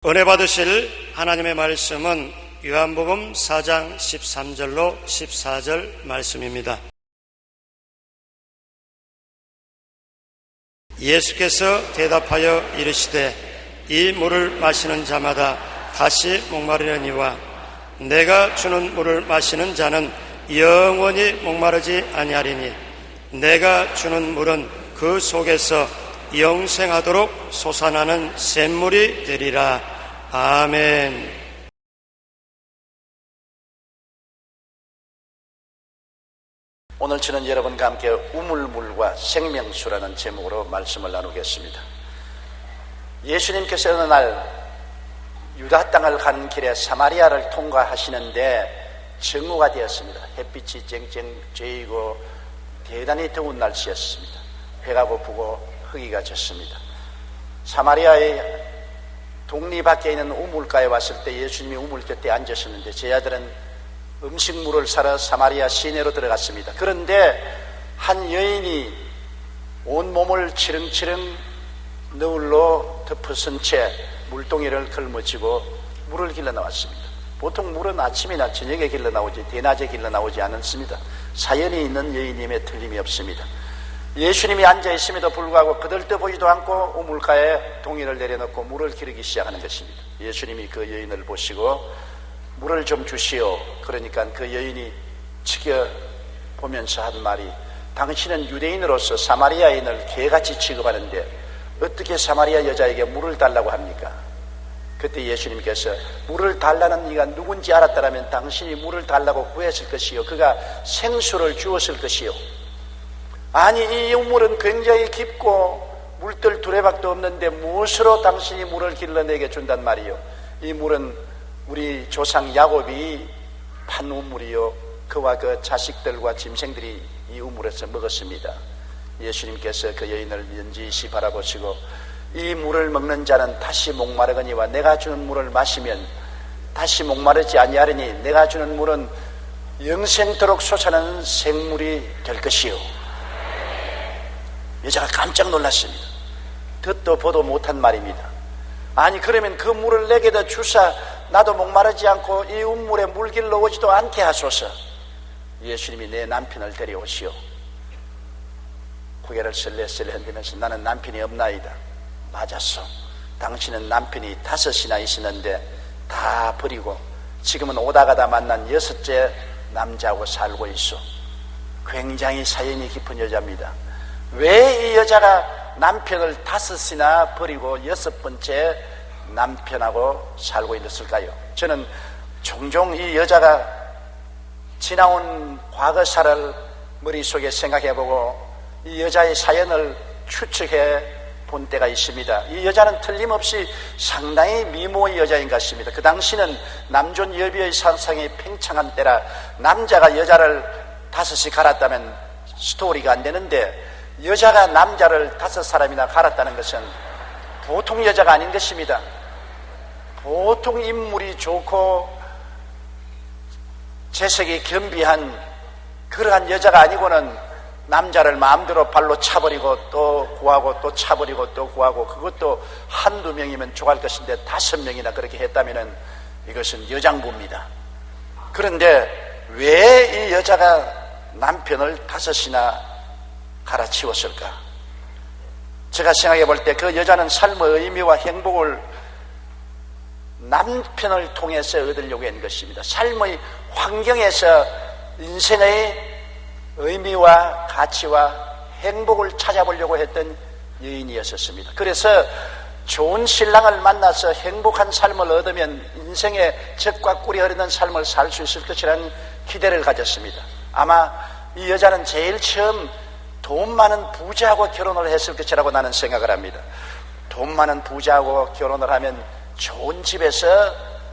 은혜 받으실 하나님의 말씀은 요한복음 4장 13절로 14절 말씀입니다. 예수께서 대답하여 이르시되 이 물을 마시는 자마다 다시 목마르려니와 내가 주는 물을 마시는 자는 영원히 목마르지 아니하리니 내가 주는 물은 그 속에서 영생하도록 솟아나는 샘물이 되리라. 아멘. 오늘 저는 여러분과 함께 우물물과 생명수라는 제목으로 말씀을 나누겠습니다. 예수님께서 어느 날 유다 땅을 가는 길에 사마리아를 통과하시는데 정오가 되었습니다. 햇빛이 쨍쨍 쬐이고 대단히 더운 날씨였습니다. 배가 고프고 허기가 졌습니다. 사마리아의 동리 밖에 있는 우물가에 왔을 때 예수님이 우물 곁에 앉으셨는데 제자들은 음식물을 사러 사마리아 시내로 들어갔습니다. 그런데 한 여인이 온몸을 치렁치렁 너울로 덮어선 채 물동이를 걸머쥐고 물을 길러 나왔습니다. 보통 물은 아침이나 저녁에 길러 나오지 대낮에 길러 나오지 않습니다. 사연이 있는 여인임에 틀림이 없습니다. 예수님이 앉아있음에도 불구하고 그들도 보지도 않고 우물가에 동이를 내려놓고 물을 기르기 시작하는 것입니다. 예수님이 그 여인을 보시고 물을 좀 주시오. 그러니까 그 여인이 지켜보면서 한 말이, 당신은 유대인으로서 사마리아인을 개같이 취급하는데 어떻게 사마리아 여자에게 물을 달라고 합니까? 그때 예수님께서 물을 달라는 이가 누군지 알았다면 당신이 물을 달라고 구했을 것이요 그가 생수를 주었을 것이요. 아니, 이 우물은 굉장히 깊고 물들 두레박도 없는데 무엇으로 당신이 물을 길러 내게 준단 말이요? 이 물은 우리 조상 야곱이 판 우물이요 그와 그 자식들과 짐승들이 이 우물에서 먹었습니다. 예수님께서 그 여인을 연지시 바라보시고 이 물을 먹는 자는 다시 목마르거니와 내가 주는 물을 마시면 다시 목마르지 아니하리니 내가 주는 물은 영생토록 솟아나는 생물이 될 것이요. 여자가 깜짝 놀랐습니다. 듣도 보도 못한 말입니다. 아니, 그러면 그 물을 내게도 주사 나도 목마르지 않고 이 우물에 물 길러 오지도 않게 하소서. 예수님이 내 남편을 데려오시오. 고개를 설레설레 흔들면서 나는 남편이 없나이다. 맞았어. 당신은 남편이 5이나 있었는데 다 버리고 지금은 오다가다 만난 6째 남자하고 살고 있어. 굉장히 사연이 깊은 여자입니다. 왜 이 여자가 남편을 5이나 버리고 6번째 남편하고 살고 있었을까요? 저는 종종 이 여자가 지나온 과거사를 머릿속에 생각해보고 이 여자의 사연을 추측해 본 때가 있습니다. 이 여자는 틀림없이 상당히 미모의 여자인 것 같습니다. 그 당시는 남존 여비의 상상이 팽창한 때라 남자가 여자를 5이 갈았다면 스토리가 안 되는데 여자가 남자를 5사람이나 갈았다는 것은 보통 여자가 아닌 것입니다. 보통 인물이 좋고 재색이 겸비한 그러한 여자가 아니고는 남자를 마음대로 발로 차버리고 또 구하고 또 차버리고 또 구하고 그것도 한두 명이면 좋아할 것인데 5명이나 그렇게 했다면 이것은 여장부입니다. 그런데 왜 이 여자가 남편을 5이나 갈아치웠을까? 제가 생각해 볼 때 그 여자는 삶의 의미와 행복을 남편을 통해서 얻으려고 한 것입니다. 삶의 환경에서 인생의 의미와 가치와 행복을 찾아보려고 했던 여인이었습니다. 그래서 좋은 신랑을 만나서 행복한 삶을 얻으면 인생의 적과 꿀이 흐르는 삶을 살 수 있을 것이라는 기대를 가졌습니다. 아마 이 여자는 제일 처음 돈 많은 부자하고 결혼을 했을 것이라고 나는 생각을 합니다. 돈 많은 부자하고 결혼을 하면 좋은 집에서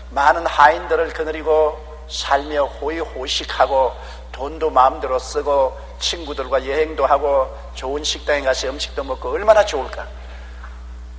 많은 하인들을 거느리고 살며 호의호식하고 돈도 마음대로 쓰고 친구들과 여행도 하고 좋은 식당에 가서 음식도 먹고 얼마나 좋을까.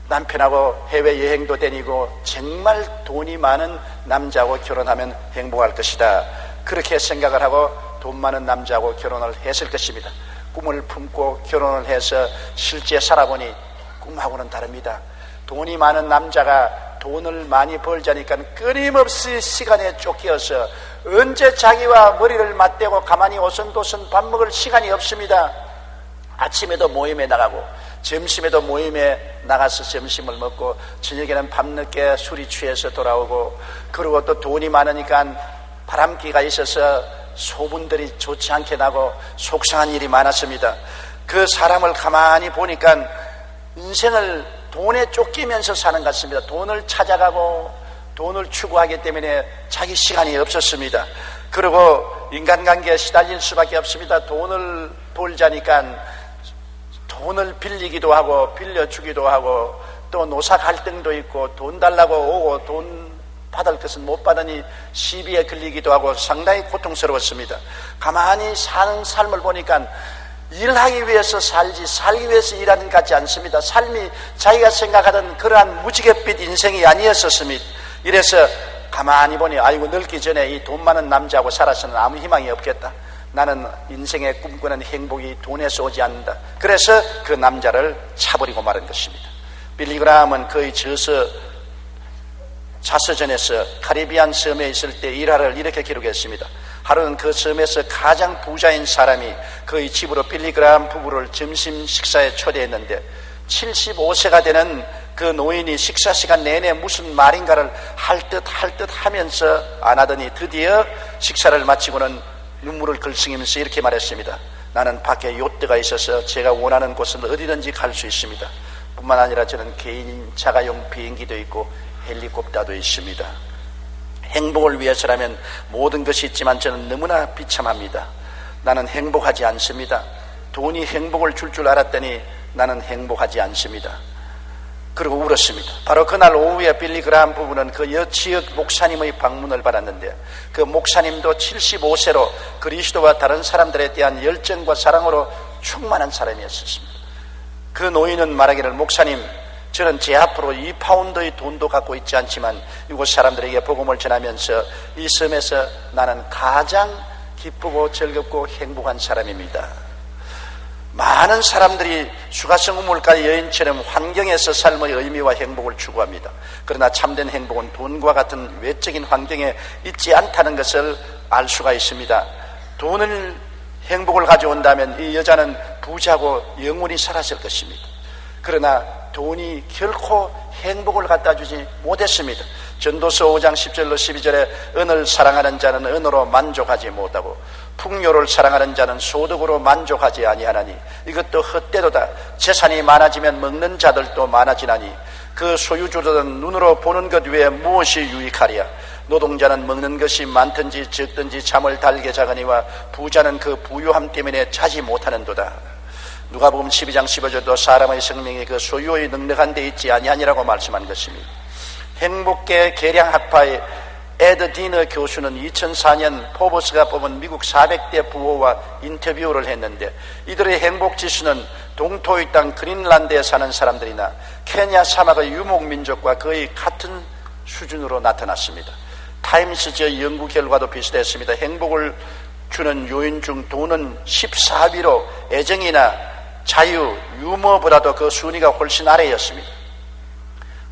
남편하고 해외여행도 다니고 정말 돈이 많은 남자하고 결혼하면 행복할 것이다. 그렇게 생각을 하고 돈 많은 남자하고 결혼을 했을 것입니다. 꿈을 품고 결혼을 해서 실제 살아보니 꿈하고는 다릅니다. 돈이 많은 남자가 돈을 많이 벌자니까 끊임없이 시간에 쫓겨서 언제 자기와 머리를 맞대고 가만히 오선도선 밥 먹을 시간이 없습니다. 아침에도 모임에 나가고 점심에도 모임에 나가서 점심을 먹고 저녁에는 밤늦게 술이 취해서 돌아오고, 그리고 또 돈이 많으니까 바람기가 있어서 소문들이 좋지 않게 나고 속상한 일이 많았습니다. 그 사람을 가만히 보니까 인생을 돈에 쫓기면서 사는 것 같습니다. 돈을 찾아가고 돈을 추구하기 때문에 자기 시간이 없었습니다. 그리고 인간관계에 시달릴 수밖에 없습니다. 돈을 벌자니까 돈을 빌리기도 하고 빌려주기도 하고, 또 노사 갈등도 있고 돈 달라고 오고 돈 받을 것은 못 받으니 시비에 걸리기도 하고 상당히 고통스러웠습니다. 가만히 사는 삶을 보니까 일하기 위해서 살기 위해서 일하는 것 같지 않습니다. 삶이 자기가 생각하던 그러한 무지갯빛 인생이 아니었었습니다. 이래서 가만히 보니 아이고, 늙기 전에 이 돈 많은 남자하고 살아서는 아무 희망이 없겠다. 나는 인생의 꿈꾸는 행복이 돈에서 오지 않는다. 그래서 그 남자를 차버리고 마는 것입니다. 빌리 그라함은 그의 자서전에서 카리비안 섬에 있을 때 일화를 이렇게 기록했습니다. 하루는 그 섬에서 가장 부자인 사람이 그의 집으로 빌리 그라함 부부를 점심 식사에 초대했는데, 75세가 되는 그 노인이 식사 시간 내내 무슨 말인가를 할 듯 하면서 안 하더니 드디어 식사를 마치고는 눈물을 글썽이면서 이렇게 말했습니다. 나는 밖에 요트가 있어서 제가 원하는 곳은 어디든지 갈 수 있습니다. 뿐만 아니라 저는 개인 자가용 비행기도 있고 헬리콥터도 있습니다. 행복을 위해서라면 모든 것이 있지만 저는 너무나 비참합니다. 나는 행복하지 않습니다. 돈이 행복을 줄 줄 알았더니 나는 행복하지 않습니다. 그리고 울었습니다. 바로 그날 오후에 빌리 그라함 부부는 그 지역 목사님의 방문을 받았는데, 그 목사님도 75세로 그리스도와 다른 사람들에 대한 열정과 사랑으로 충만한 사람이었습니다. 그 노인은 말하기를, 목사님, 저는 제 앞으로 2파운드의 돈도 갖고 있지 않지만 이곳 사람들에게 복음을 전하면서 이 섬에서 나는 가장 기쁘고 즐겁고 행복한 사람입니다. 많은 사람들이 수가성 우물가 여인처럼 환경에서 삶의 의미와 행복을 추구합니다. 그러나 참된 행복은 돈과 같은 외적인 환경에 있지 않다는 것을 알 수가 있습니다. 돈을 행복을 가져온다면 이 여자는 부자고 영원히 살았을 것입니다. 그러나 돈이 결코 행복을 갖다 주지 못했습니다. 전도서 5장 10절로 12절에 은을 사랑하는 자는 은으로 만족하지 못하고 풍요를 사랑하는 자는 소득으로 만족하지 아니하나니 이것도 헛되도다. 재산이 많아지면 먹는 자들도 많아지나니 그 소유주들은 눈으로 보는 것 외에 무엇이 유익하랴. 노동자는 먹는 것이 많든지 적든지 잠을 달게 자거니와 부자는 그 부유함 때문에 자지 못하는도다. 누가복음 12장 15절도 사람의 생명이 그 소유의 넉넉한 데 있지 아니하니라고 말씀한 것입니다. 행복계 계량학파의 에드 디너 교수는 2004년 포브스가 뽑은 미국 400대 부호와 인터뷰를 했는데, 이들의 행복지수는 동토의 땅 그린란드에 사는 사람들이나 케냐 사막의 유목민족과 거의 같은 수준으로 나타났습니다. 타임스지의 연구 결과도 비슷했습니다. 행복을 주는 요인 중 돈은 14위로 애정이나 자유, 유머보다도 그 순위가 훨씬 아래였습니다.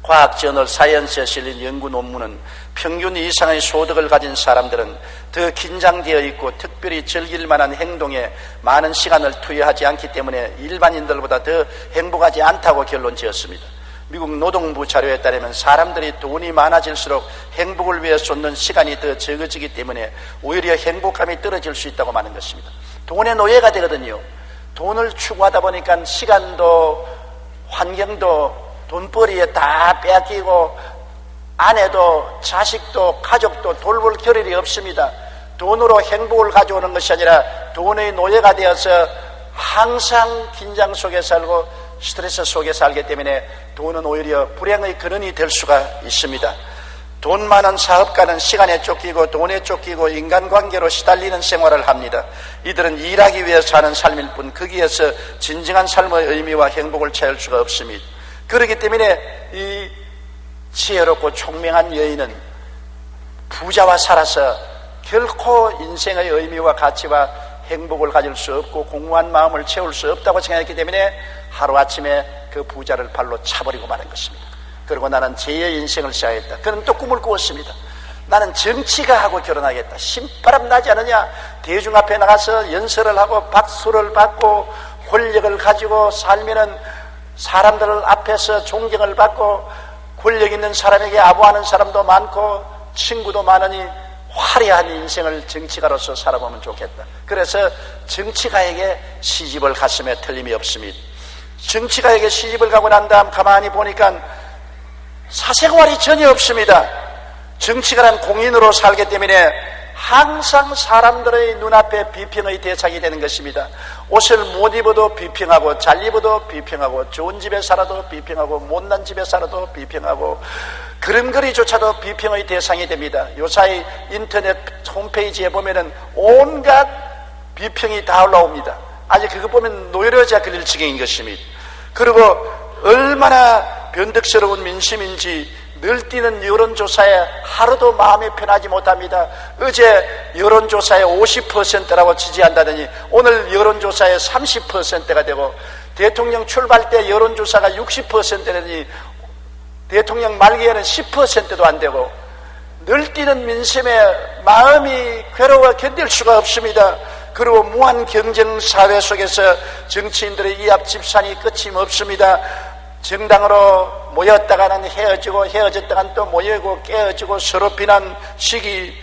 과학저널 사이언스에 실린 연구 논문은 평균 이상의 소득을 가진 사람들은 더 긴장되어 있고 특별히 즐길 만한 행동에 많은 시간을 투여하지 않기 때문에 일반인들보다 더 행복하지 않다고 결론 지었습니다. 미국 노동부 자료에 따르면 사람들이 돈이 많아질수록 행복을 위해 쏟는 시간이 더 적어지기 때문에 오히려 행복감이 떨어질 수 있다고 말하는 것입니다. 돈의 노예가 되거든요. 돈을 추구하다 보니까 시간도 환경도 돈벌이에 다 빼앗기고 아내도 자식도 가족도 돌볼 겨를이 없습니다. 돈으로 행복을 가져오는 것이 아니라 돈의 노예가 되어서 항상 긴장 속에 살고 스트레스 속에 살기 때문에 돈은 오히려 불행의 근원이 될 수가 있습니다. 돈 많은 사업가는 시간에 쫓기고 돈에 쫓기고 인간관계로 시달리는 생활을 합니다. 이들은 일하기 위해 사는 삶일 뿐 거기에서 진정한 삶의 의미와 행복을 찾을 수가 없습니다. 그렇기 때문에 이 지혜롭고 총명한 여인은 부자와 살아서 결코 인생의 의미와 가치와 행복을 가질 수 없고 공허한 마음을 채울 수 없다고 생각했기 때문에 하루아침에 그 부자를 발로 차버리고 마는 것입니다. 그리고 나는 제2의 인생을 시작했다. 그는 또 꿈을 꾸었습니다. 나는 정치가하고 결혼하겠다. 신바람 나지 않느냐? 대중 앞에 나가서 연설을 하고 박수를 받고 권력을 가지고 살면은 사람들 앞에서 존경을 받고 권력 있는 사람에게 아부하는 사람도 많고 친구도 많으니 화려한 인생을 정치가로서 살아보면 좋겠다. 그래서 정치가에게 시집을 갔음에 틀림이 없습니다. 정치가에게 시집을 가고 난 다음 가만히 보니까 사생활이 전혀 없습니다. 정치가란 공인으로 살기 때문에 항상 사람들의 눈앞에 비평의 대상이 되는 것입니다. 옷을 못 입어도 비평하고, 잘 입어도 비평하고, 좋은 집에 살아도 비평하고, 못난 집에 살아도 비평하고, 그림거리조차도 비평의 대상이 됩니다. 요사이 인터넷 홈페이지에 보면은 온갖 비평이 다 올라옵니다. 아직 그거 보면 노이로제 그릴 지경인 것입니다. 그리고 얼마나 변덕스러운 민심인지 늘 뛰는 여론조사에 하루도 마음이 편하지 못합니다. 어제 여론조사에 50%라고 지지한다더니 오늘 여론조사에 30%가 되고, 대통령 출발 때 여론조사가 60%라니 대통령 말기에는 10%도 안 되고, 늘 뛰는 민심에 마음이 괴로워 견딜 수가 없습니다. 그리고 무한 경쟁 사회 속에서 정치인들의 이합 집산이 끝이 없습니다. 정당으로 모였다가는 헤어지고, 헤어졌다가는 또 모이고 깨어지고, 서로 비난 시기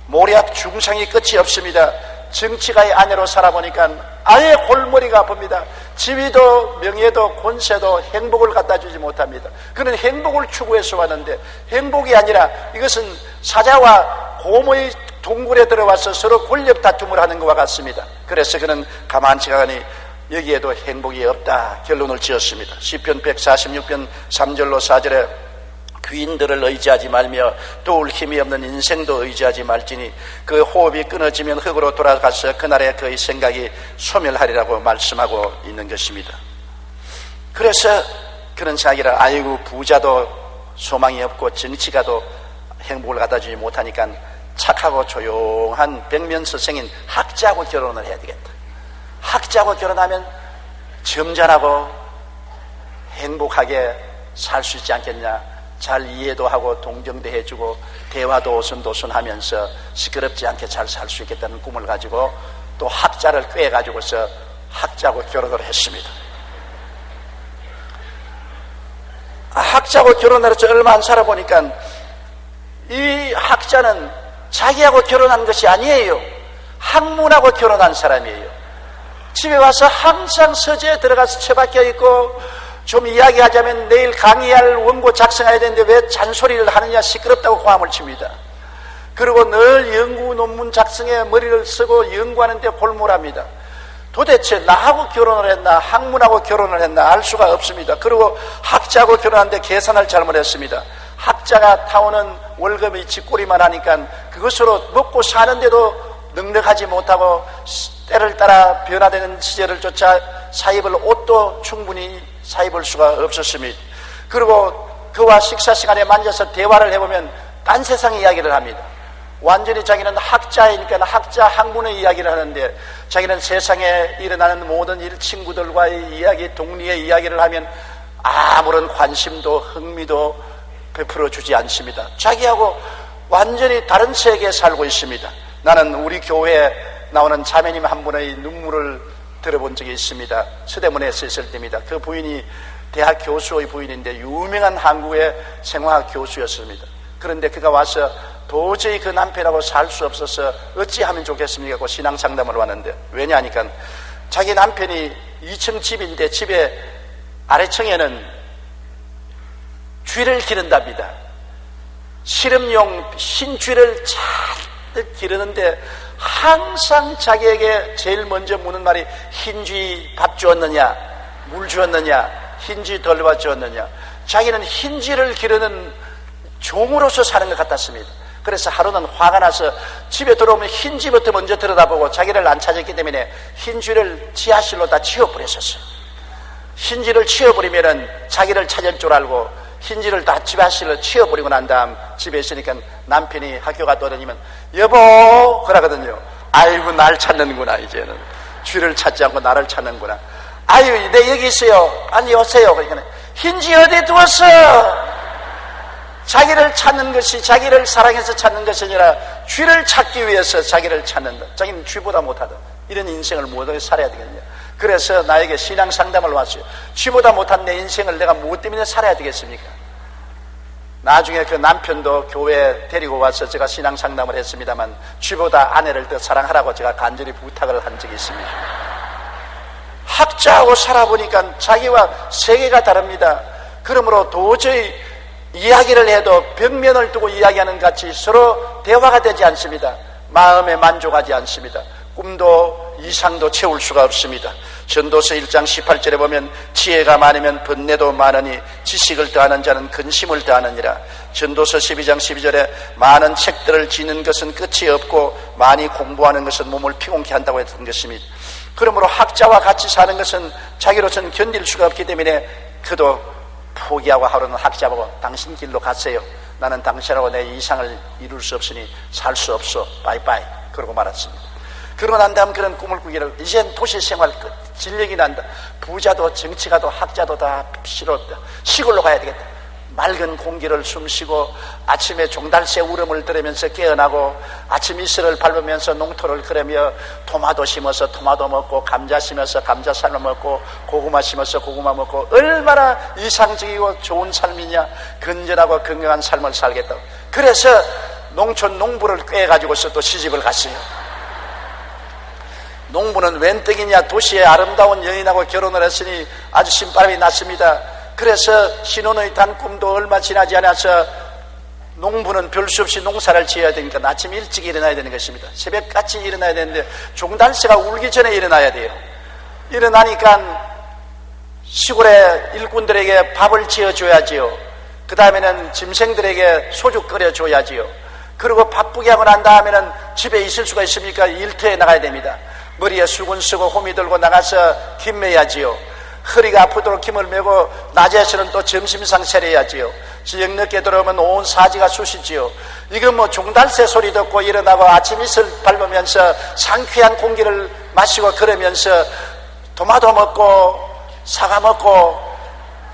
모략 중상이 끝이 없습니다. 정치가의 아내로 살아보니까 아예 골머리가 아픕니다. 지위도 명예도 권세도 행복을 갖다 주지 못합니다. 그는 행복을 추구해서 왔는데 행복이 아니라 이것은 사자와 곰의 동굴에 들어와서 서로 권력 다툼을 하는 것과 같습니다. 그래서 그는 가만히 가니 여기에도 행복이 없다 결론을 지었습니다. 시편 146편 3절로 4절에 귀인들을 의지하지 말며 도울 힘이 없는 인생도 의지하지 말지니 그 호흡이 끊어지면 흙으로 돌아가서 그날에 그의 생각이 소멸하리라고 말씀하고 있는 것입니다. 그래서 그런 생각이라, 아이고 부자도 소망이 없고 정치가도 행복을 갖다주지 못하니까 착하고 조용한 백면서생인 학자하고 결혼을 해야 되겠다. 학자하고 결혼하면 점잖하고 행복하게 살 수 있지 않겠냐. 잘 이해도 하고 동정도 해주고 대화도 오순도순하면서 시끄럽지 않게 잘 살 수 있겠다는 꿈을 가지고 또 학자를 꾀가지고서 학자하고 결혼을 했습니다. 학자하고 결혼을 해서 얼마 안 살아보니까 이 학자는 자기하고 결혼한 것이 아니에요. 학문하고 결혼한 사람이에요. 집에 와서 항상 서재에 들어가서 처박혀 있고, 좀 이야기하자면 내일 강의할 원고 작성해야 되는데 왜 잔소리를 하느냐, 시끄럽다고 고함을 칩니다. 그리고 늘 연구 논문 작성에 머리를 쓰고 연구하는데 골몰합니다. 도대체 나하고 결혼을 했나 학문하고 결혼을 했나 알 수가 없습니다. 그리고 학자하고 결혼하는데 계산을 잘못했습니다. 학자가 타오는 월급이 쥐꼬리만 하니까 그것으로 먹고 사는데도 넉넉하지 못하고 때를 따라 변화되는 시절을 쫓아 사입을 옷도 충분히 사입을 수가 없었습니다. 그리고 그와 식사 시간에 만져서 대화를 해보면 딴 세상 이야기를 합니다. 완전히 자기는 학자이니까 학자 학문의 이야기를 하는데 자기는 세상에 일어나는 모든 일, 친구들과의 이야기, 동리의 이야기를 하면 아무런 관심도 흥미도 베풀어 주지 않습니다. 자기하고 완전히 다른 세계에 살고 있습니다. 나는 우리 교회에 나오는 자매님 한 분의 눈물을 들어본 적이 있습니다. 서대문에서 있을 때입니다. 그 부인이 대학 교수의 부인인데 유명한 한국의 생화학 교수였습니다. 그런데 그가 와서 도저히 그 남편하고 살 수 없어서 어찌하면 좋겠습니까 하고 신앙 상담을 왔는데, 왜냐하니까 자기 남편이 2층 집인데 집에 아래층에는 쥐를 기른답니다. 실험용 흰 쥐를 잘 기르는데 항상 자기에게 제일 먼저 묻는 말이 흰쥐 밥 주었느냐, 물 주었느냐, 흰쥐 덜바 주었느냐. 자기는 흰쥐를 기르는 종으로서 사는 것 같았습니다. 그래서 하루는 화가 나서 집에 들어오면 흰쥐부터 먼저 들여다보고 자기를 안 찾았기 때문에 흰쥐를 지하실로 다 치워버렸었어요. 흰쥐를 치워버리면 자기를 찾을 줄 알고 흰쥐를 다 지하실로 치워버리고 난 다음 집에 있으니까 남편이 학교 갔다 오더니면 여보 그러거든요. 아이고 날 찾는구나. 이제는 쥐를 찾지 않고 나를 찾는구나. 아유 내 여기 있어요. 아니 오세요. 그러니까 흰쥐 어디 두었어? 자기를 찾는 것이 자기를 사랑해서 찾는 것이 아니라 쥐를 찾기 위해서 자기를 찾는다. 자기는 쥐보다 못하다. 이런 인생을 어떻게 살아야 되겠냐. 그래서 나에게 신앙 상담을 왔어요. 쥐보다 못한 내 인생을 내가 무엇 때문에 살아야 되겠습니까? 나중에 그 남편도 교회에 데리고 와서 제가 신앙 상담을 했습니다만 쥐보다 아내를 더 사랑하라고 제가 간절히 부탁을 한 적이 있습니다. 학자하고 살아보니까 자기와 세계가 다릅니다. 그러므로 도저히 이야기를 해도 벽면을 두고 이야기하는 같이 서로 대화가 되지 않습니다. 마음에 만족하지 않습니다. 꿈도 이상도 채울 수가 없습니다. 전도서 1장 18절에 보면 지혜가 많으면 번뇌도 많으니 지식을 더하는 자는 근심을 더하느니라. 전도서 12장 12절에 많은 책들을 지는 것은 끝이 없고 많이 공부하는 것은 몸을 피곤케 한다고 했던 것입니다. 그러므로 학자와 같이 사는 것은 자기로서는 견딜 수가 없기 때문에 그도 포기하고 하루는 학자보고 당신 길로 갔어요. 나는 당신하고 내 이상을 이룰 수 없으니 살 수 없어. 바이바이. 그러고 말았습니다. 그러고 난 다음 그런 꿈을 꾸기를 이젠 도시 생활 끝. 진력이 난다. 부자도 정치가도 학자도 다 싫었다. 시골로 가야 되겠다. 맑은 공기를 숨쉬고 아침에 종달새 울음을 들으면서 깨어나고 아침 이슬을 밟으면서 농토를 걸으며 토마토 심어서 토마토 먹고 감자 심어서 감자 삶아 먹고 고구마 심어서 고구마 먹고 얼마나 이상적이고 좋은 삶이냐. 건전하고 건강한 삶을 살겠다고. 그래서 농촌 농부를 꿰가지고서 또 시집을 갔어요. 농부는 웬 떡이냐. 도시의 아름다운 여인하고 결혼을 했으니 아주 신바람이 났습니다. 그래서 신혼의 단 꿈도 얼마 지나지 않아서 농부는 별 수 없이 농사를 지어야 되니까 아침 일찍 일어나야 되는 것입니다. 새벽같이 일어나야 되는데 종달새가 울기 전에 일어나야 돼요. 일어나니까 시골의 일꾼들에게 밥을 지어줘야지요. 그 다음에는 짐승들에게 소주 끓여줘야지요. 그리고 바쁘게 하고 난 다음에는 집에 있을 수가 있습니까? 일터에 나가야 됩니다. 머리에 수건 쓰고 호미 들고 나가서 김 매야지요. 허리가 아프도록 김을 메고 낮에서는 또 점심상 차려야지요. 저녁 늦게 들어오면 온 사지가 쑤시지요. 이거 뭐 종달새 소리 듣고 일어나고 아침 이슬 밟으면서 상쾌한 공기를 마시고 그러면서 토마토 먹고 사과 먹고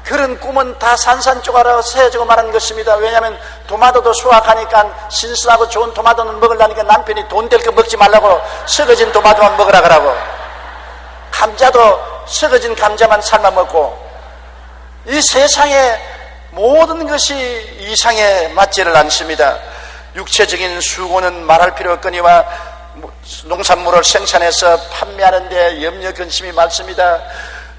그런 꿈은 다 산산조각으로 세워지고 말하는 것입니다. 왜냐하면 토마토도 수확하니까 신선하고 좋은 토마토는 먹으려니까 남편이 돈 될 거 먹지 말라고 썩어진 토마토만 먹으라 그러고 감자도 썩어진 감자만 삶아 먹고 이 세상의 모든 것이 이상에 맞지를 않습니다. 육체적인 수고는 말할 필요 없거니와 농산물을 생산해서 판매하는 데 염려 근심이 많습니다.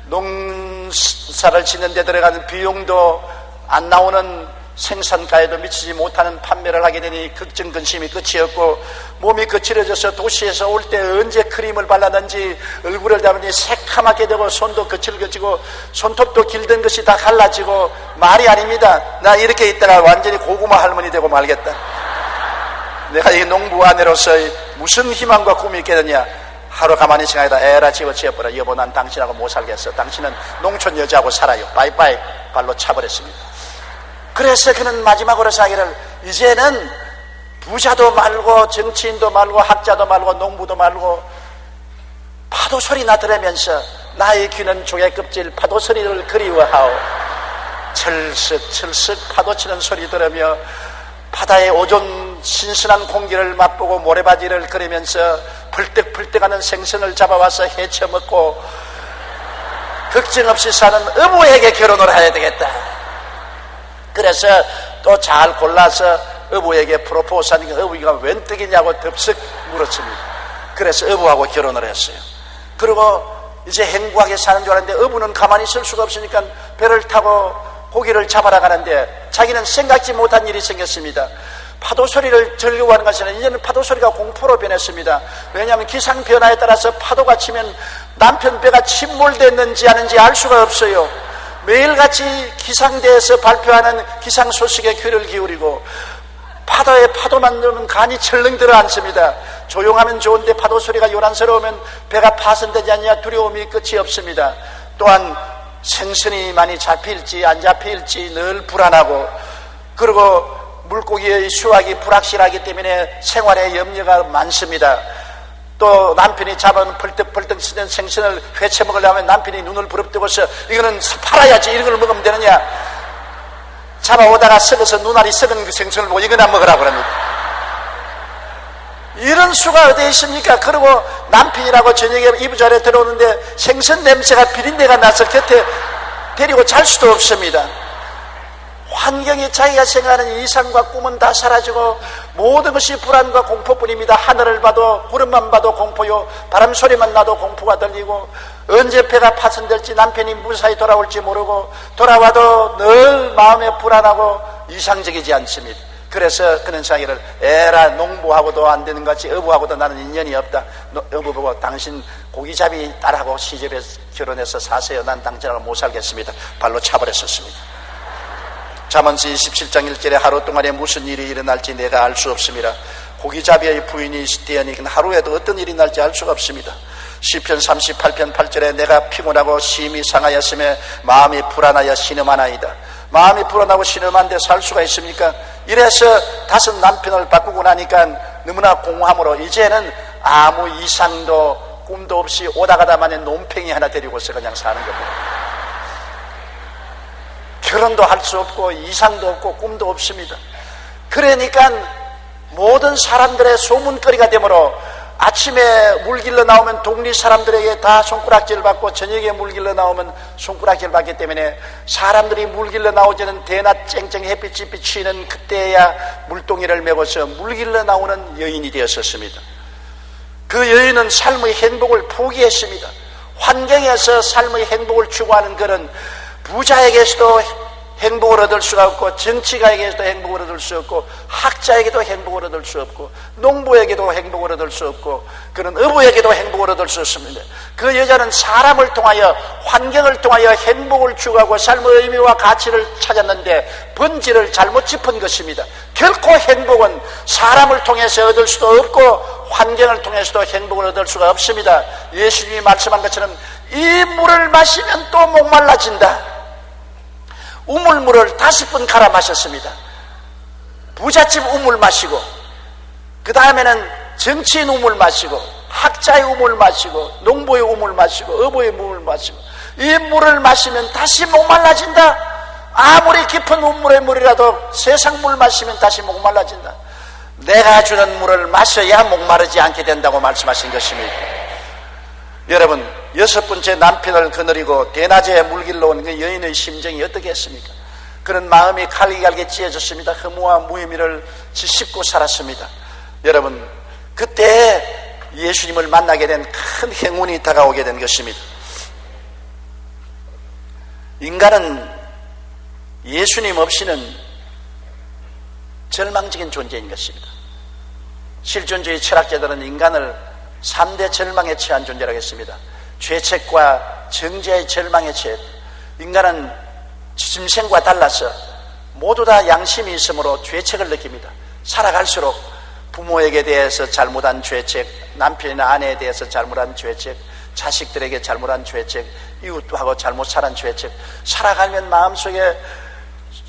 농사를 짓는 데 들어가는 비용도 안 나오는 생산가에도 미치지 못하는 판매를 하게 되니 걱정 근심이 끝이 없고 몸이 거칠어져서 도시에서 올 때 언제 크림을 발랐는지 얼굴을 담으니 새카맣게 되고 손도 거칠어지고 손톱도 길던 것이 다 갈라지고 말이 아닙니다. 나 이렇게 있다가 완전히 고구마 할머니 되고 말겠다. 내가 이 농부 아내로서 무슨 희망과 꿈이 있겠느냐. 하루 가만히 생각하다 에라 집어치워버려. 여보 난 당신하고 못 살겠어. 당신은 농촌 여자하고 살아요. 바이바이 발로 차버렸습니다. 그래서 그는 마지막으로 자기를 이제는 부자도 말고 정치인도 말고 학자도 말고 농부도 말고 파도 소리나 들으면서 나의 귀는 조개 껍질 파도 소리를 그리워하오. 철썩철썩 파도 치는 소리 들으며 바다의 오존 신선한 공기를 맛보고 모래바지를 걸으면서 펄떡펄떡하는 생선을 잡아와서 해쳐먹고 걱정 없이 사는 어부에게 결혼을 해야 되겠다. 그래서 또 잘 골라서 어부에게 프로포즈하니까 어부가 웬 떡이냐고 덥석 물었습니다. 그래서 어부하고 결혼을 했어요. 그리고 이제 행복하게 사는 줄 알았는데 어부는 가만히 있을 수가 없으니까 배를 타고 고기를 잡아라 가는데 자기는 생각지 못한 일이 생겼습니다. 파도 소리를 즐거워하는 것이 아니라 이제는 파도 소리가 공포로 변했습니다. 왜냐하면 기상 변화에 따라서 파도가 치면 남편 배가 침몰됐는지 아닌지 알 수가 없어요. 매일같이 기상대에서 발표하는 기상 소식에 귀를 기울이고 파도에 파도만 들으면 간이 철렁 들어 앉습니다. 조용하면 좋은데 파도 소리가 요란스러우면 배가 파손되지 않냐 두려움이 끝이 없습니다. 또한 생선이 많이 잡힐지 안 잡힐지 늘 불안하고 그리고 물고기의 수확이 불확실하기 때문에 생활에 염려가 많습니다. 또 남편이 잡은 펄떡펄떡 쓰는 생선을 회쳐 먹으려면 남편이 눈을 부릅뜨고서 이거는 팔아야지 이런 걸 먹으면 되느냐. 잡아오다가 썩어서 눈알이 썩은 그 생선을 보고 이거나 먹으라고 그럽니다. 이런 수가 어디 있습니까? 그리고 남편이라고 저녁에 이부자리에 들어오는데 생선 냄새가 비린내가 나서 곁에 데리고 잘 수도 없습니다. 환경이 자기가 생각하는 이상과 꿈은 다 사라지고 모든 것이 불안과 공포뿐입니다. 하늘을 봐도 구름만 봐도 공포요, 바람 소리만 나도 공포가 들리고, 언제 배가 파손될지 남편이 무사히 돌아올지 모르고, 돌아와도 늘 마음에 불안하고 이상적이지 않습니다. 그래서 그런 사기를 에라, 농부하고도 안 되는 것 같이 어부하고도 나는 인연이 없다. 어부 보고 당신 고기잡이 딸하고 시집에 결혼해서 사세요. 난 당신하고 못 살겠습니다. 발로 차버렸었습니다. 잠언서 27장 1절에 하루 동안에 무슨 일이 일어날지 내가 알 수 없습니다. 고기잡이의 부인이 되어니 하루에도 어떤 일이 날지 알 수가 없습니다. 시편 38편 8절에 내가 피곤하고 심히 상하였으며 마음이 불안하여 신음하나이다. 마음이 불안하고 신음한데 살 수가 있습니까? 이래서 다섯 남편을 바꾸고 나니까 너무나 공허함으로 이제는 아무 이상도 꿈도 없이 오다가다만에 논팽이 하나 데리고서 그냥 사는 겁니다. 결혼도 할 수 없고 이상도 없고 꿈도 없습니다. 그러니까 모든 사람들의 소문거리가 되므로 아침에 물 길러 나오면 동리 사람들에게 다 손가락질 받고 저녁에 물 길러 나오면 손가락질 받기 때문에 사람들이 물 길러 나오지는 대낮 쨍쨍 햇빛이 비치는 그때야 물동이를 메고서 물 길러 나오는 여인이 되었었습니다. 그 여인은 삶의 행복을 포기했습니다. 환경에서 삶의 행복을 추구하는 그런 부자에게서도 행복을 얻을 수가 없고, 정치가에게도 행복을 얻을 수 없고, 학자에게도 행복을 얻을 수 없고, 농부에게도 행복을 얻을 수 없고, 그런 어부에게도 행복을 얻을 수 없습니다. 그 여자는 사람을 통하여, 환경을 통하여 행복을 추구하고 삶의 의미와 가치를 찾았는데 본질을 잘못 짚은 것입니다. 결코 행복은 사람을 통해서 얻을 수도 없고 환경을 통해서도 행복을 얻을 수가 없습니다. 예수님이 말씀한 것처럼 이 물을 마시면 또 목말라진다. 우물물을 5번 갈아 마셨습니다. 부잣집 우물 마시고, 그 다음에는 정치인 우물 마시고, 학자의 우물 마시고, 농부의 우물 마시고, 어부의 우물 마시고, 이 물을 마시면 다시 목말라진다. 아무리 깊은 우물의 물이라도 세상 물 마시면 다시 목말라진다. 내가 주는 물을 마셔야 목마르지 않게 된다고 말씀하신 것입니다. 여러분, 6번째 남편을 거느리고 대낮에 물길로 온 그 여인의 심정이 어떻게 했습니까? 그런 마음이 갈기갈기 찢어졌습니다. 허무와 무의미를 짓씹고 살았습니다. 여러분, 그때 예수님을 만나게 된 큰 행운이 다가오게 된 것입니다. 인간은 예수님 없이는 절망적인 존재인 것입니다. 실존주의 철학자들은 인간을 3대 절망에 처한 존재라고 했습니다. 죄책과 정죄의 절망에 처해 인간은 짐승과 달라서 모두 다 양심이 있으므로 죄책을 느낍니다. 살아갈수록 부모에게 대해서 잘못한 죄책, 남편이나 아내에 대해서 잘못한 죄책, 자식들에게 잘못한 죄책, 이웃하고 잘못 살한 죄책, 살아가면 마음속에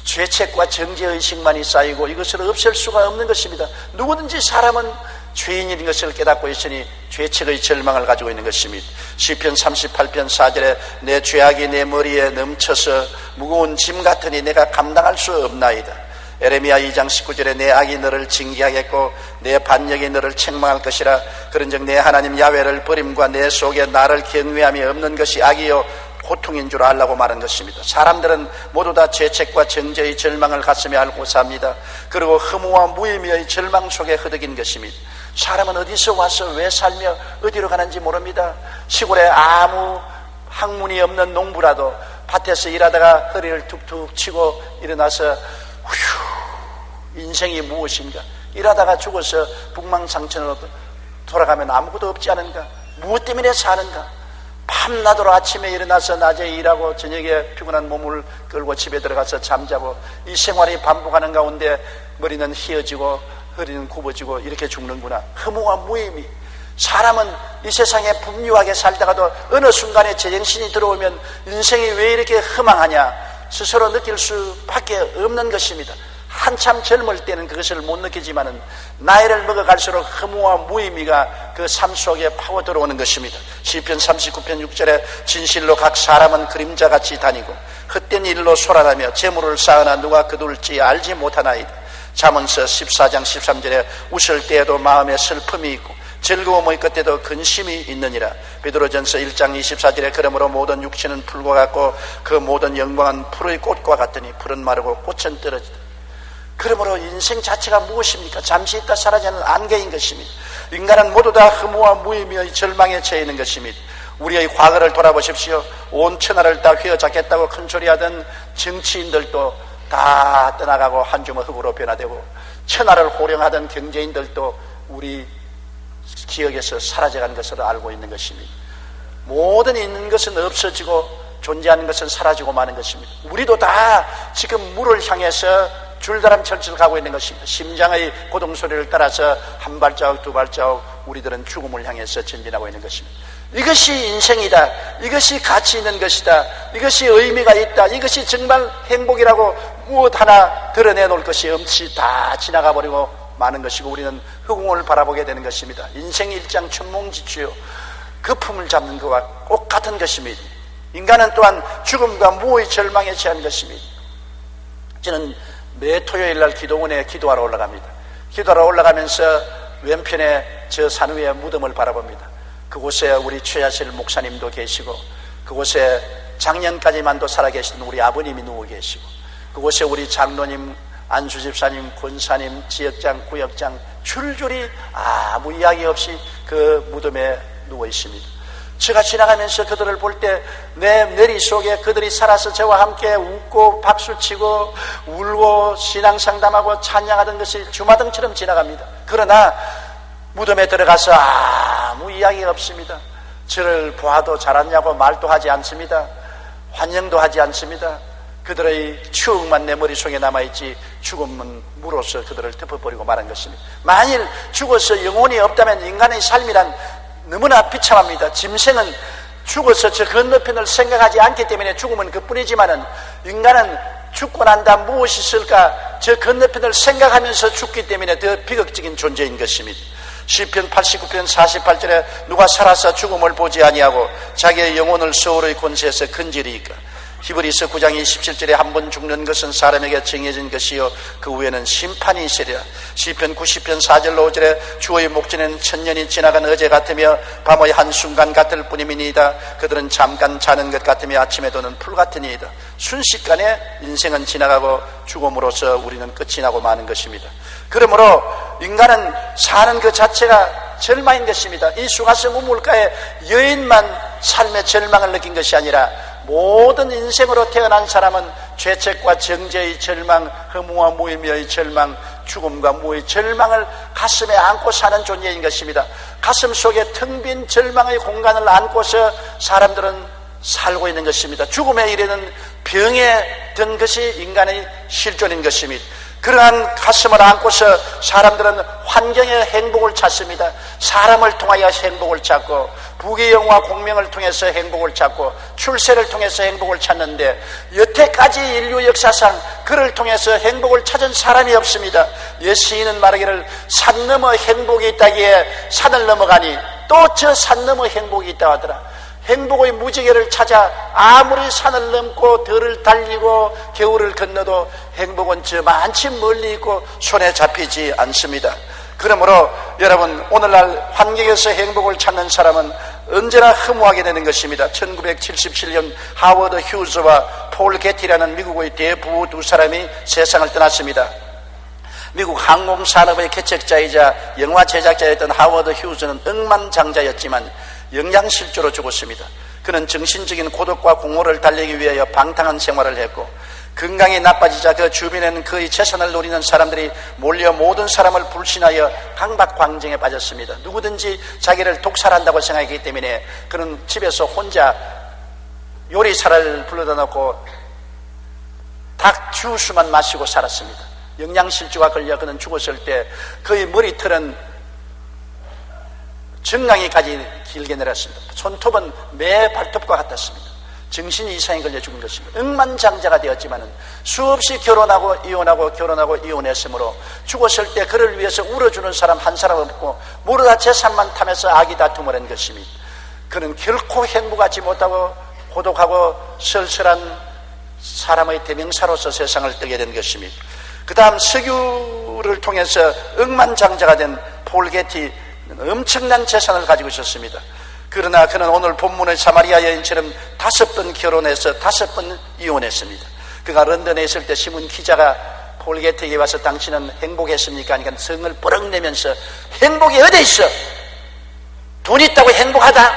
죄책과 정죄의식만이 쌓이고 이것을 없앨 수가 없는 것입니다. 누구든지 사람은 죄인인 것을 깨닫고 있으니 죄책의 절망을 가지고 있는 것입니다. 시편 38편 4절에 내 죄악이 내 머리에 넘쳐서 무거운 짐 같으니 내가 감당할 수 없나이다. 에레미야 2장 19절에 내 악이 너를 징계하겠고 내 반역이 너를 책망할 것이라. 그런즉 내 하나님 야훼를 버림과 내 속에 나를 경외함이 없는 것이 악이요 고통인 줄 알라고 말한 것입니다. 사람들은 모두 다 죄책과 정죄의 절망을 가슴에 앓고 삽니다. 그리고 허무와 무의미의 절망 속에 허덕인 것입니다. 사람은 어디서 와서 왜 살며 어디로 가는지 모릅니다. 시골에 아무 학문이 없는 농부라도 밭에서 일하다가 허리를 툭툭 치고 일어나서 휴, 인생이 무엇인가, 일하다가 죽어서 북망상천으로 돌아가면 아무것도 없지 않은가, 무엇 때문에 사는가, 밤낮으로 아침에 일어나서 낮에 일하고 저녁에 피곤한 몸을 끌고 집에 들어가서 잠자고 이 생활이 반복하는 가운데 머리는 휘어지고 허리는 굽어지고 이렇게 죽는구나. 허무와 무의미. 사람은 이 세상에 풍요하게 살다가도 어느 순간에 제정신이 들어오면 인생이 왜 이렇게 허망하냐 스스로 느낄 수밖에 없는 것입니다. 한참 젊을 때는 그것을 못 느끼지만은 나이를 먹어갈수록 허무와 무의미가 그 삶 속에 파고 들어오는 것입니다. 시편 39편 6절에 진실로 각 사람은 그림자같이 다니고 헛된 일로 소란하며 재물을 쌓으나 누가 거둘지 알지 못하나이다. 잠언서 14장 13절에 웃을 때에도 마음에 슬픔이 있고 즐거움의 끝에도 근심이 있느니라. 베드로전서 1장 24절에 그러므로 모든 육신은 풀과 같고 그 모든 영광은 풀의 꽃과 같으니 풀은 마르고 꽃은 떨어지다. 그러므로 인생 자체가 무엇입니까? 잠시 있다 사라지는 안개인 것입니다. 인간은 모두 다 허무와 무의미의 절망에 처해 있는 것입니다. 우리의 과거를 돌아보십시오. 온 천하를 다 휘어잡겠다고 큰소리하던 정치인들도 다 떠나가고 한 주먹 흙으로 변화되고, 천하를 호령하던 경제인들도 우리 기억에서 사라져가는 것을 알고 있는 것입니다. 모든 있는 것은 없어지고 존재하는 것은 사라지고 마는 것입니다. 우리도 다 지금 물을 향해서 줄다람 철철 가고 있는 것입니다. 심장의 고동소리를 따라서 한 발자국 두 발자국 우리들은 죽음을 향해서 전진하고 있는 것입니다. 이것이 인생이다, 이것이 가치 있는 것이다, 이것이 의미가 있다, 이것이 정말 행복이라고 무엇 하나 드러내놓을 것이 없이 다 지나가 버리고 마는 것이고, 우리는 흑웅을 바라보게 되는 것입니다. 인생 일장 천몽지추요, 거품을 잡는 것과 똑같은 것입니다. 인간은 또한 죽음과 무의 절망에 처한 것입니다. 저는 매 토요일 날 기도원에 기도하러 올라갑니다. 기도하러 올라가면서 왼편에 저 산 위에 무덤을 바라봅니다. 그곳에 우리 최하실 목사님도 계시고, 그곳에 작년까지만도 살아계시던 우리 아버님이 누워 계시고, 그곳에 우리 장로님, 안수집사님, 권사님, 지역장, 구역장 줄줄이 아무 이야기 없이 그 무덤에 누워 있습니다. 제가 지나가면서 그들을 볼 때 내 머릿속에 그들이 살아서 저와 함께 웃고 박수치고 울고 신앙상담하고 찬양하던 것이 주마등처럼 지나갑니다. 그러나 무덤에 들어가서 아무 이야기가 없습니다. 저를 보아도 잘하냐고 말도 하지 않습니다. 환영도 하지 않습니다. 그들의 추억만 내 머릿속에 남아있지, 죽음은 물어서 그들을 덮어버리고 말한 것입니다. 만일 죽어서 영혼이 없다면 인간의 삶이란 너무나 비참합니다. 짐승은 죽어서 저 건너편을 생각하지 않기 때문에 죽음은 그뿐이지만은, 인간은 죽고 난 다음 무엇이 있을까, 저 건너편을 생각하면서 죽기 때문에 더 비극적인 존재인 것입니다. 시편 89편 48절에 누가 살아서 죽음을 보지 아니하고 자기의 영혼을 서울의 권세에서 건지리이까. 히브리서 9장 27절에 한 번 죽는 것은 사람에게 정해진 것이요 그 후에는 심판이 있으리라. 시편 90편 4절로 5절에 주의 목전에는 천년이 지나간 어제 같으며 밤의 한순간 같을 뿐이니이다. 그들은 잠깐 자는 것 같으며 아침에 도는 풀 같으니이다. 순식간에 인생은 지나가고 죽음으로써 우리는 끝이 나고 마는 것입니다. 그러므로 인간은 사는 그 자체가 절망인 것입니다. 이 수가성 우물가의 여인만 삶의 절망을 느낀 것이 아니라 모든 인생으로 태어난 사람은 죄책과 정죄의 절망, 허무와 무의미의 절망, 죽음과 무의 절망을 가슴에 안고 사는 존재인 것입니다. 가슴 속에 텅 빈 절망의 공간을 안고서 사람들은 살고 있는 것입니다. 죽음에 이르는 병에 든 것이 인간의 실존인 것입니다. 그러한 가슴을 안고서 사람들은 환경의 행복을 찾습니다. 사람을 통하여 행복을 찾고, 부귀영화 공명을 통해서 행복을 찾고, 출세를 통해서 행복을 찾는데, 여태까지 인류 역사상 그를 통해서 행복을 찾은 사람이 없습니다. 옛 시인은 말하기를 산 너머 행복이 있다기에 산을 넘어가니 또 저 산 너머 행복이 있다고 하더라. 행복의 무지개를 찾아 아무리 산을 넘고 들을 달리고 겨울을 건너도 행복은 저 많이 멀리 있고 손에 잡히지 않습니다. 그러므로 여러분, 오늘날 환경에서 행복을 찾는 사람은 언제나 허무하게 되는 것입니다. 1977년 하워드 휴즈와 폴 게티라는 미국의 대부호 두 사람이 세상을 떠났습니다. 미국 항공산업의 개척자이자 영화 제작자였던 하워드 휴즈는 억만장자였지만 영양실조로 죽었습니다. 그는 정신적인 고독과 공허를 달래기 위하여 방탕한 생활을 했고, 건강이 나빠지자 그 주변에는 그의 재산을 노리는 사람들이 몰려 모든 사람을 불신하여 강박광정에 빠졌습니다. 누구든지 자기를 독살한다고 생각했기 때문에 그는 집에서 혼자 요리사를 불러다 놓고 닭 주스만 마시고 살았습니다. 영양실조가 걸려 그는 죽었을 때 그의 머리털은 정강이까지 길게 내렸습니다. 손톱은 매 발톱과 같았습니다. 정신이 이상에 걸려 죽은 것입니다. 억만장자가 되었지만은 수없이 결혼하고 이혼했으므로 죽었을 때 그를 위해서 울어주는 사람 한 사람 없고 모두 다 재산만 탐해서 악이 다툼을 한 것입니다. 그는 결코 행복하지 못하고 고독하고 쓸쓸한 사람의 대명사로서 세상을 뜨게 된 것입니다. 그 다음 석유를 통해서 억만장자가 된 폴 게티는 엄청난 재산을 가지고 있었습니다. 그러나 그는 오늘 본문의 사마리아 여인처럼 5번 결혼해서 5번 이혼했습니다. 그가 런던에 있을 때 신문 기자가 폴 게티에게 와서 당신은 행복했습니까? 그러니까 성을 뻐럭 내면서 행복이 어디 있어? 돈 있다고 행복하다?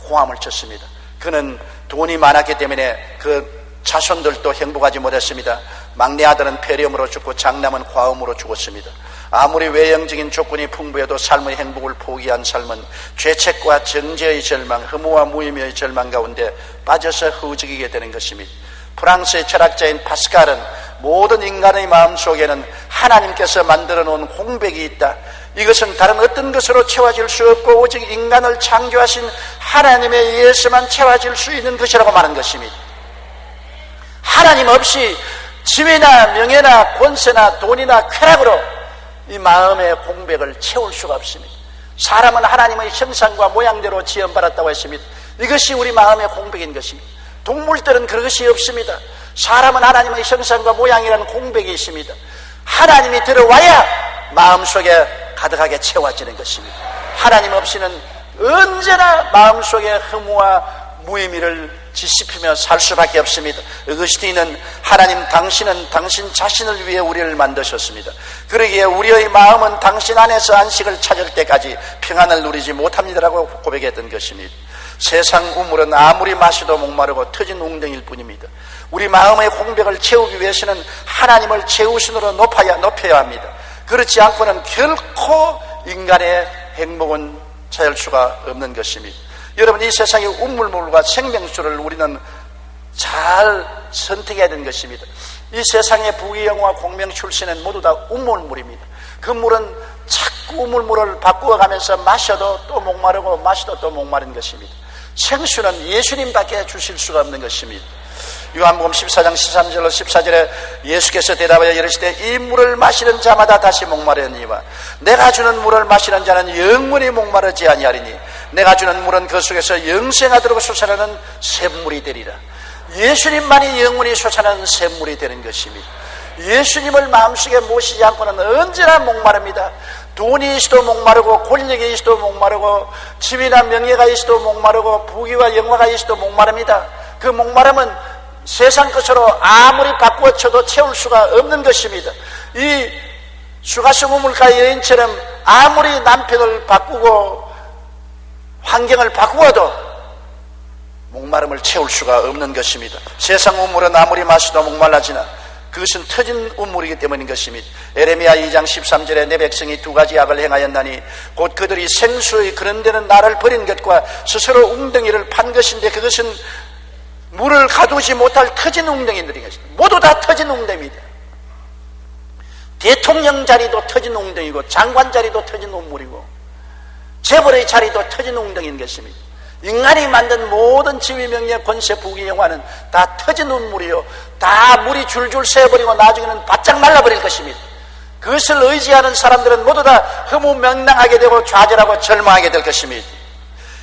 호함을 쳤습니다. 그는 돈이 많았기 때문에 그 자손들도 행복하지 못했습니다. 막내 아들은 폐렴으로 죽고 장남은 과음으로 죽었습니다. 아무리 외형적인 조건이 풍부해도 삶의 행복을 포기한 삶은 죄책과 정죄의 절망, 허무와 무의미의 절망 가운데 빠져서 흐지기게 되는 것입니다. 프랑스의 철학자인 파스칼은 모든 인간의 마음속에는 하나님께서 만들어 놓은 공백이 있다. 이것은 다른 어떤 것으로 채워질 수 없고 오직 인간을 창조하신 하나님에 의해서만 채워질 수 있는 것이라고 말한 것입니다. 하나님 없이 지위나 명예나 권세나 돈이나 쾌락으로 이 마음의 공백을 채울 수가 없습니다. 사람은 하나님의 형상과 모양대로 지음받았다고 했습니다. 이것이 우리 마음의 공백인 것입니다. 동물들은 그것이 없습니다. 사람은 하나님의 형상과 모양이라는 공백이 있습니다. 하나님이 들어와야 마음속에 가득하게 채워지는 것입니다. 하나님 없이는 언제나 마음속에 허무와 무의미를 지씹히며 살 수밖에 없습니다. 어거스틴은 하나님 당신은 당신 자신을 위해 우리를 만드셨습니다. 그러기에 우리의 마음은 당신 안에서 안식을 찾을 때까지 평안을 누리지 못합니다라고 고백했던 것입니다. 세상 우물은 아무리 마셔도 목마르고 터진 웅덩이일 뿐입니다. 우리 마음의 공백을 채우기 위해서는 하나님을 최우선으로 높여야 합니다. 그렇지 않고는 결코 인간의 행복은 찾을 수가 없는 것입니다. 여러분, 이 세상의 우물물과 생명수를 우리는 잘 선택해야 되는 것입니다. 이 세상의 부귀영화 공명 출신은 모두 다 우물물입니다. 그 물은 자꾸 우물물을 바꾸어가면서 마셔도 또 목마르고 마셔도 또 목마른 것입니다. 생수는 예수님밖에 주실 수가 없는 것입니다. 요한복음 14장 13절로 14절에 예수께서 대답하여 이르시되 이 물을 마시는 자마다 다시 목마르니와 내가 주는 물을 마시는 자는 영원히 목마르지 아니하리니 내가 주는 물은 그 속에서 영생하도록 솟아나는 샘물이 되리라. 예수님만이 영원히 솟아나는 샘물이 되는 것입니다. 예수님을 마음속에 모시지 않고는 언제나 목마릅니다. 돈이 있어도 목마르고 권력이 있어도 목마르고 지위나 명예가 있어도 목마르고 부귀와 영화가 있어도 목마릅니다. 그 목마름은 세상 것으로 아무리 바꾸어 쳐도 채울 수가 없는 것입니다. 이 수가성 우물가 여인처럼 아무리 남편을 바꾸고 환경을 바꾸어도 목마름을 채울 수가 없는 것입니다. 세상 우물은 아무리 마셔도 목말라지나 그것은 터진 우물이기 때문인 것입니다. 에레미야 2장 13절에 내 백성이 2가지 악을 행하였나니 곧 그들이 생수의 그런 데는 나를 버린 것과 스스로 웅덩이를 판 것인데 그것은 물을 가두지 못할 터진 웅덩이들인 것입니다. 모두 다 터진 웅덩이입니다. 대통령 자리도 터진 웅덩이고 장관 자리도 터진 우물이고 재벌의 자리도 터진 웅덩이인 것입니다. 인간이 만든 모든 지위, 명예, 권세, 부귀, 영화는 다 터진 우물이요 다 물이 줄줄 새어버리고 나중에는 바짝 말라버릴 것입니다. 그것을 의지하는 사람들은 모두 다 허무맹랑하게 되고 좌절하고 절망하게 될 것입니다.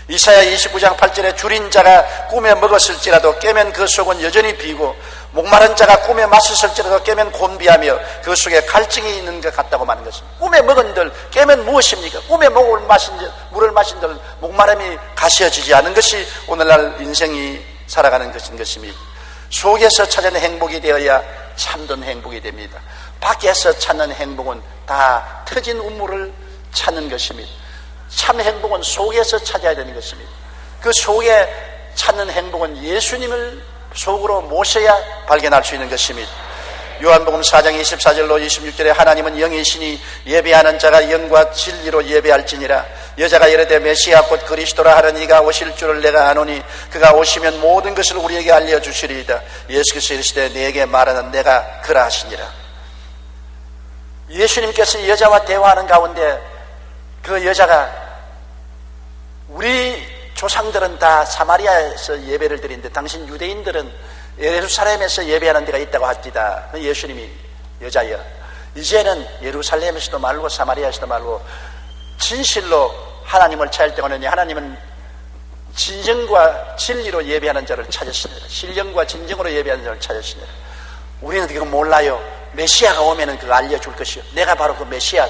이사야 29장 8절에 줄인 자가 꿈에 먹었을지라도 깨면 그 속은 여전히 비고 목마른 자가 꿈에 마셨을지라도 깨면 곤비하며 그 속에 갈증이 있는 것 같다고 말하는 것입니다. 꿈에 먹은들 깨면 무엇입니까? 꿈에 물을 마신들 목마름이 가시어지지 않은 것이 오늘날 인생이 살아가는 것인 것입니다. 속에서 찾는 행복이 되어야 참된 행복이 됩니다. 밖에서 찾는 행복은 다 터진 우물을 찾는 것입니다. 참 행복은 속에서 찾아야 되는 것입니다. 그 속에 찾는 행복은 예수님을 속으로 모셔야 발견할 수 있는 것입니다. 요한복음 4장 24절로 26절에 하나님은 영이시니 예배하는 자가 영과 진리로 예배할지니라. 여자가 이르되 메시아 곧 그리스도라 하는 이가 오실 줄을 내가 아노니 그가 오시면 모든 것을 우리에게 알려주시리이다. 예수께서 이르시되 내게 말하는 내가 그라 하시니라. 예수님께서 여자와 대화하는 가운데 그 여자가 우리 조상들은 다 사마리아에서 예배를 드리는데 당신 유대인들은 예루살렘에서 예배하는 데가 있다고 합디다. 예수님이 여자여, 이제는 예루살렘에서도 말고 사마리아에서도 말고 진실로 하나님을 찾을 때는 하나님은 진정과 진리로 예배하는 자를 찾으시느라, 신령과 진정으로 예배하는 자를 찾으시느라. 우리는 그거 몰라요. 메시아가 오면은 그거 알려줄 것이요, 내가 바로 그 메시아.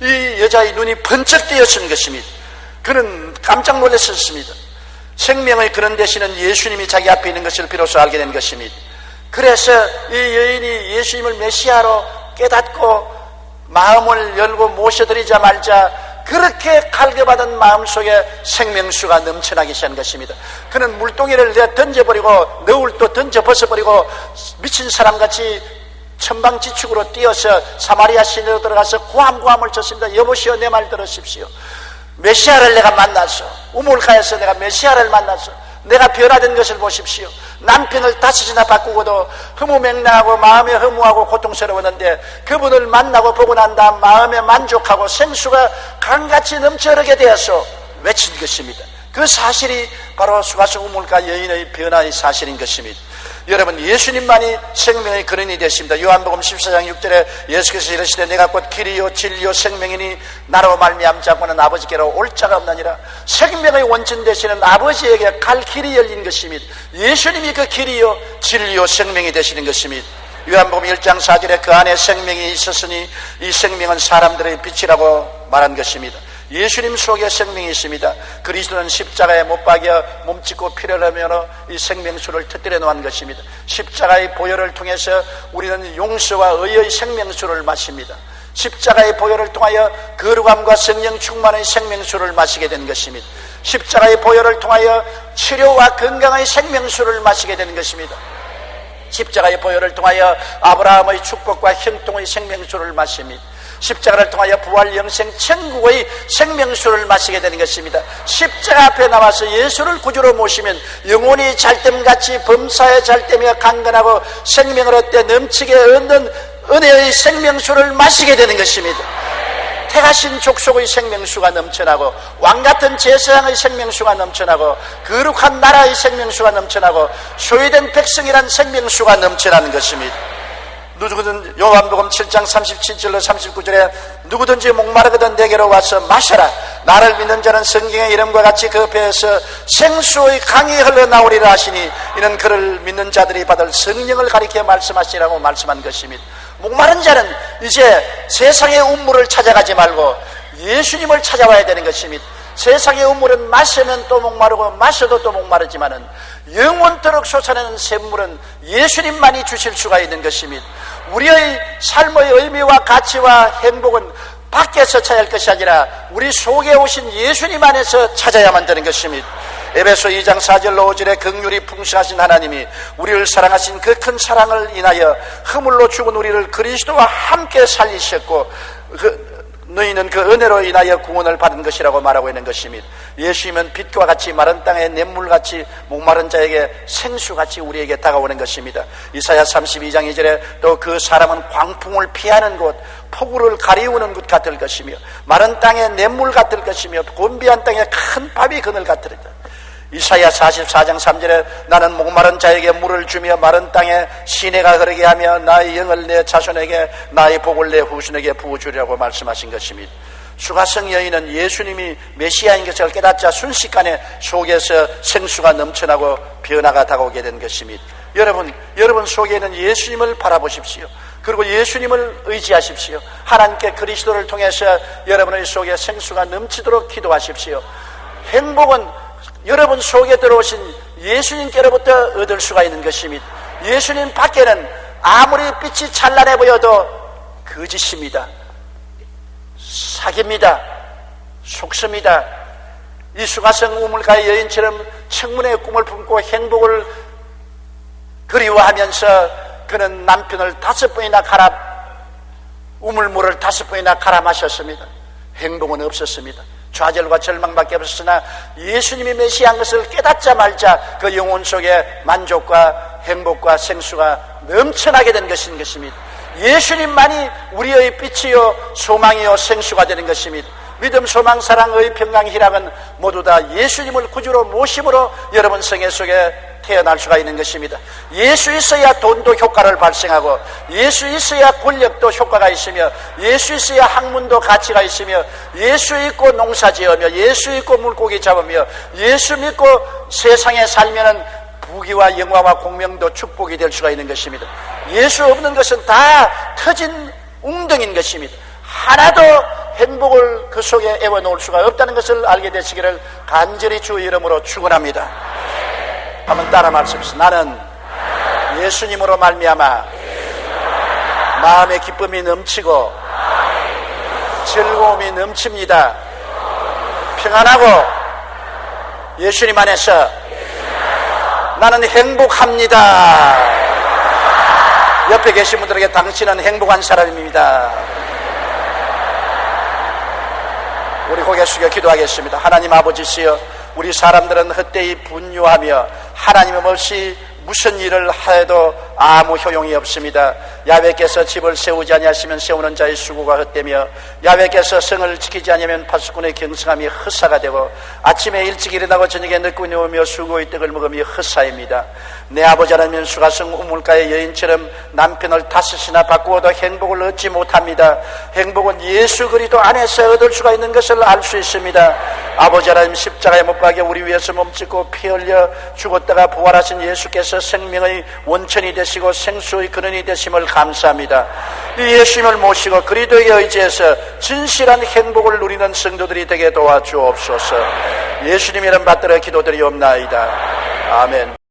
이 여자의 눈이 번쩍 뜨여진 것입니다. 그는 깜짝 놀랐었습니다. 생명의 근원 되시는 예수님이 자기 앞에 있는 것을 비로소 알게 된 것입니다. 그래서 이 여인이 예수님을 메시아로 깨닫고 마음을 열고 모셔드리자 말자 그렇게 갈급하던 마음속에 생명수가 넘쳐나기 시작한 것입니다. 그는 물동이를 던져버리고 너울도 던져 벗어버리고 미친 사람같이 천방지축으로 뛰어서 사마리아 시내로 들어가서 고함고함을 쳤습니다. 여보시오, 내 말 들으십시오. 메시아를 내가 만나서, 우물가에서 내가 메시아를 만나서 내가 변화된 것을 보십시오. 남편을 다시나 바꾸고도 허무맹랑하고 마음에 허무하고 고통스러웠는데 그분을 만나고 보고 난 다음 마음에 만족하고 생수가 강같이 넘쳐 흐르게 되어서 외친 것입니다. 그 사실이 바로 수가성 우물가 여인의 변화의 사실인 것입니다. 여러분, 예수님만이 생명의 근원이 되십니다. 요한복음 14장 6절에 예수께서 이르시되 내가 곧 길이요 진리요 생명이니 나로 말미암지 않고는 아버지께로 올 자가 없나니라. 생명의 원천 되시는 아버지에게 갈 길이 열린 것입니다. 예수님이 그 길이요 진리요 생명이 되시는 것입니다. 요한복음 1장 4절에 그 안에 생명이 있었으니 이 생명은 사람들의 빛이라고 말한 것입니다. 예수님 속에 생명이 있습니다. 그리스도는 십자가에 못 박여 몸짓고 피를 흘리며 이 생명수를 터뜨려 놓은 것입니다. 십자가의 보혈을 통해서 우리는 용서와 의의 생명수를 마십니다. 십자가의 보혈을 통하여 거룩함과 성령 충만의 생명수를 마시게 된 것입니다. 십자가의 보혈을 통하여 치료와 건강의 생명수를 마시게 된 것입니다. 십자가의 보혈을 통하여 아브라함의 축복과 형통의 생명수를 마십니다. 십자가를 통하여 부활 영생 천국의 생명수를 마시게 되는 것입니다. 십자가 앞에 나와서 예수를 구주로 모시면 영혼이 잘됨같이 범사에 잘되며 강건하고 생명을 얻되 넘치게 얻는 은혜의 생명수를 마시게 되는 것입니다. 택하신 족속의 생명수가 넘쳐나고 왕같은 제사장의 생명수가 넘쳐나고 거룩한 나라의 생명수가 넘쳐나고 소유된 백성이란 생명수가 넘쳐나는 것입니다. 누구든 요한복음 7장 37절로 39절에 누구든지 목마르거든 내게로 와서 마셔라. 나를 믿는 자는 성경의 이름과 같이 그 배에서 생수의 강이 흘러나오리라 하시니 이는 그를 믿는 자들이 받을 성령을 가리켜 말씀하시라고 말씀한 것입니다. 목마른 자는 이제 세상의 운물을 찾아가지 말고 예수님을 찾아와야 되는 것입니다. 세상의 우물은 마시면 또 목마르고 마셔도 또 목마르지만은 영원토록 솟아내는 샘물은 예수님만이 주실 수가 있는 것입니다. 우리의 삶의 의미와 가치와 행복은 밖에서 찾아야 할 것이 아니라 우리 속에 오신 예수님 안에서 찾아야만 되는 것입니다. 에베소 2장 4절로 5절에 긍휼이 풍성하신 하나님이 우리를 사랑하신 그 큰 사랑을 인하여 허물로 죽은 우리를 그리스도와 함께 살리셨고 너희는 그 은혜로 인하여 구원을 받은 것이라고 말하고 있는 것입니다. 예수님은 빛과 같이 마른 땅에 냇물같이 목마른 자에게 생수같이 우리에게 다가오는 것입니다. 이사야 32장 2절에 또 그 사람은 광풍을 피하는 곳, 폭우를 가리우는 곳 같을 것이며 마른 땅에 냇물 같을 것이며 곤비한 땅에 큰 밥이 그늘 같으리다. 이사야 44장 3절에 나는 목마른 자에게 물을 주며 마른 땅에 시내가 흐르게 하며 나의 영을 내 자손에게 나의 복을 내 후손에게 부어주리라고 말씀하신 것입니다. 수가성 여인은 예수님이 메시아인 것을 깨닫자 순식간에 속에서 생수가 넘쳐나고 변화가 다가오게 된 것입니다. 여러분 속에는 예수님을 바라보십시오. 그리고 예수님을 의지하십시오. 하나님께 그리스도를 통해서 여러분의 속에 생수가 넘치도록 기도하십시오. 행복은 여러분 속에 들어오신 예수님께로부터 얻을 수가 있는 것입니다. 예수님 밖에는 아무리 빛이 찬란해 보여도 거짓입니다. 사기입니다. 속습니다. 이 수가성 우물가의 여인처럼 청문회의 꿈을 품고 행복을 그리워하면서 그는 남편을 5번이나 우물물을 5번이나 갈아 마셨습니다. 행복은 없었습니다. 좌절과 절망밖에 없었으나 예수님이 메시아인 것을 깨닫자 말자 그 영혼 속에 만족과 행복과 생수가 넘쳐나게 된 것입니다. 예수님만이 우리의 빛이요 소망이요 생수가 되는 것입니다. 믿음, 소망, 사랑, 의, 평강, 희락은 모두 다 예수님을 구주로 모심으로 여러분 생애 속에 태어날 수가 있는 것입니다. 예수 있어야 돈도 효과를 발생하고, 예수 있어야 권력도 효과가 있으며, 예수 있어야 학문도 가치가 있으며, 예수 있고 농사 지으며, 예수 있고 물고기 잡으며, 예수 믿고 세상에 살면은 부귀와 영화와 공명도 축복이 될 수가 있는 것입니다. 예수 없는 것은 다 터진 웅덩이인 것입니다. 하나도 행복을 그 속에 애워놓을 수가 없다는 것을 알게 되시기를 간절히 주 이름으로 축원합니다. 한번 따라 말씀하십시오. 나는 예수님으로 말미암아 마음의 기쁨이 넘치고 즐거움이 넘칩니다. 평안하고 예수님 안에서 나는 행복합니다. 옆에 계신 분들에게 당신은 행복한 사람입니다. 우리 고개 숙여 기도하겠습니다. 하나님 아버지시여, 우리 사람들은 헛되이 분유하며 하나님 없이 무슨 일을 하여도 아무 효용이 없습니다. 야훼께서 집을 세우지 아니하시면 세우는 자의 수고가 헛되며, 야훼께서 성을 지키지 아니하면 파수꾼의 경성함이 헛사가 되고, 아침에 일찍 일어나고 저녁에 늦고 누우며 수고의 떡을 먹음이 헛사입니다. 내 아버지 하나님은 수가성 우물가의 여인처럼 남편을 5이나 바꾸어도 행복을 얻지 못합니다. 행복은 예수 그리스도 안에서 얻을 수가 있는 것을 알 수 있습니다. 아버지 하나님, 십자가에 못 박여 우리 위해서 몸짓고 피 흘려 죽었다가 부활하신 예수께서 생명의 원천이 되시고 생수의 근원이 되심을 감사합니다. 이 예수님을 모시고 그리스도에게 의지해서 진실한 행복을 누리는 성도들이 되게 도와주옵소서. 예수님 이름 받들어 기도드리옵나이다. 아멘.